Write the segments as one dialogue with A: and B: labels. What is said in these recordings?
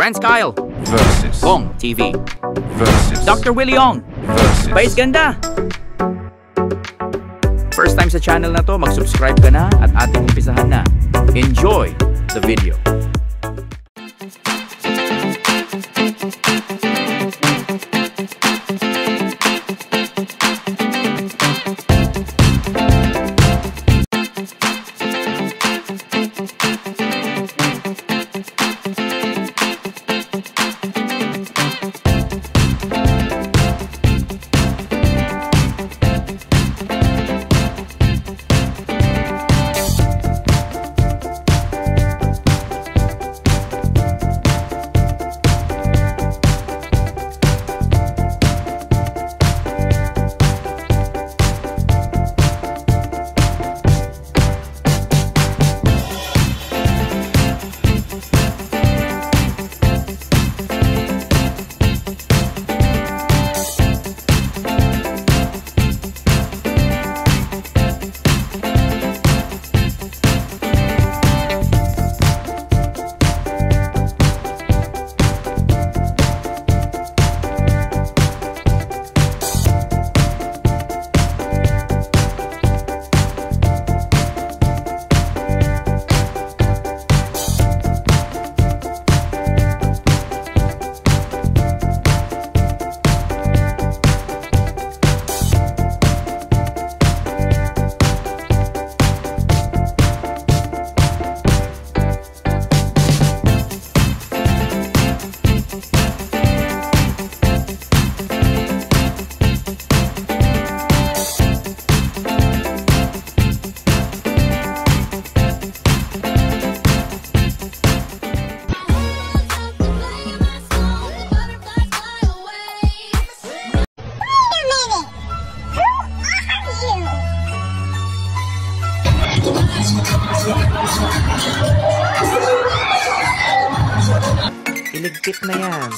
A: Rance Kyle
B: versus
A: Ong TV
B: versus
A: Dr. Willie Ong
B: versus
A: Bais Ganda. First time sa channel na to, mag-subscribe ka na at ating umpisahan na. Enjoy the video. Iligpit na yan.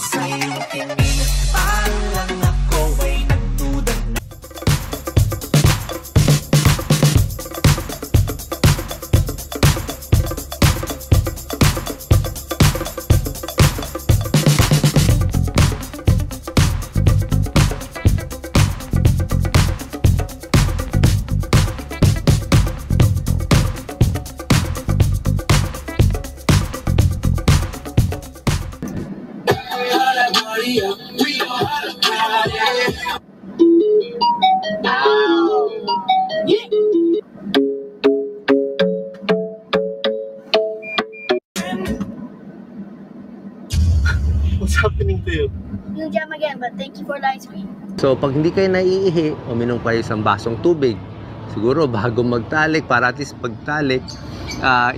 C: What's happening to you?
D: You'll jam again, but thank you for the ice cream.
C: So, pag hindi kayo naiihi, uminom kayo isang basong tubig. Siguro, bago magtalik, para at least pagtalik,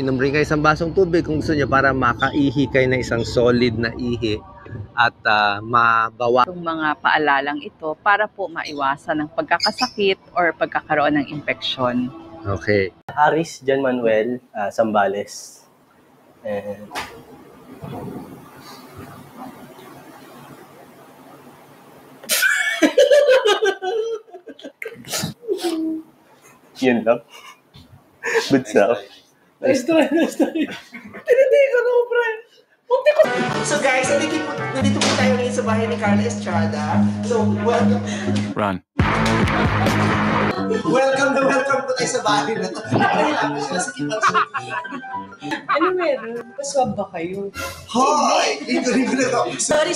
C: inom rin kayo isang basong tubig kung gusto nyo para makaihi kayo na isang solid na ihi at mabawa.
E: Itong mga paalalang ito para po maiwasan ng pagkakasakit or pagkakaroon ng infeksyon.
C: Okay.
F: Aris Jan Manuel Zambales. Yun lang. Good stuff.
G: Nice try. Tinitay ko no, pre. So guys, nandito po tayo ngayon sa bahay ni Carla Estrada. So, welcome.
A: Run.
G: Welcome po tayo sa bahay na to.
E: Ano meron? Paswab ba kayo?
G: Hoy! Ligo-ligo na ako.
E: Sorry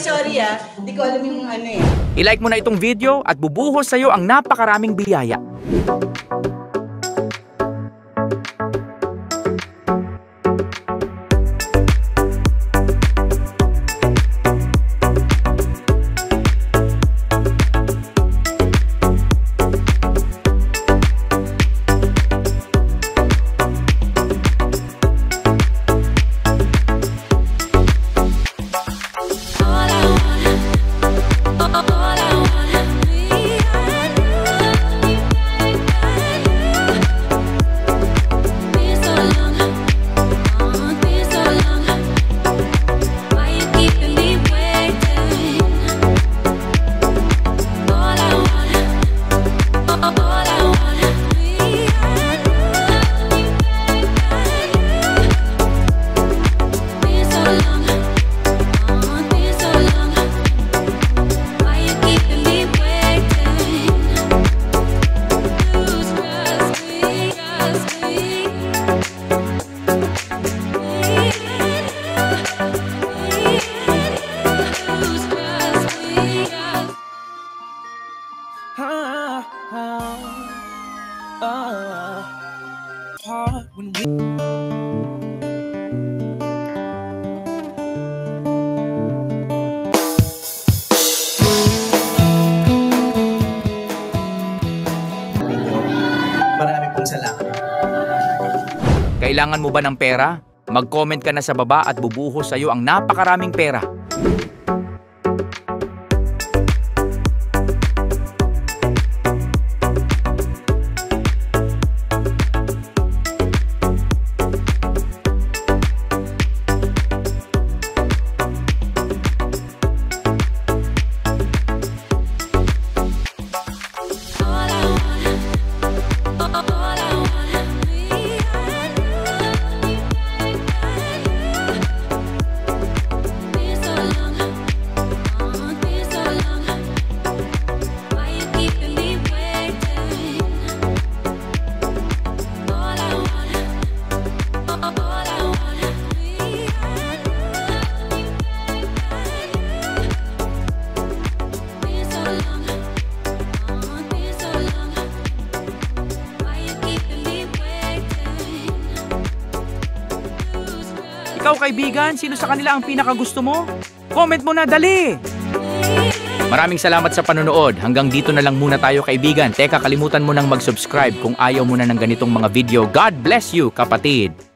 E: Hindi ko alam yung ano eh.
A: I-like mo na itong video at bubuhos sa'yo ang napakaraming biyaya.
H: All I wanna be, I know you
A: Kailangan mo ba ng pera? Mag-comment ka na sa baba at bubuhos sa'yo ang napakaraming pera. Ikaw kaibigan, sino sa kanila ang pinakagusto mo? Comment mo na, dali! Maraming salamat sa panonood. Hanggang dito na lang muna tayo kaibigan. Teka, kalimutan mo nang mag-subscribe kung ayaw mo na ng ganitong mga video. God bless you, kapatid!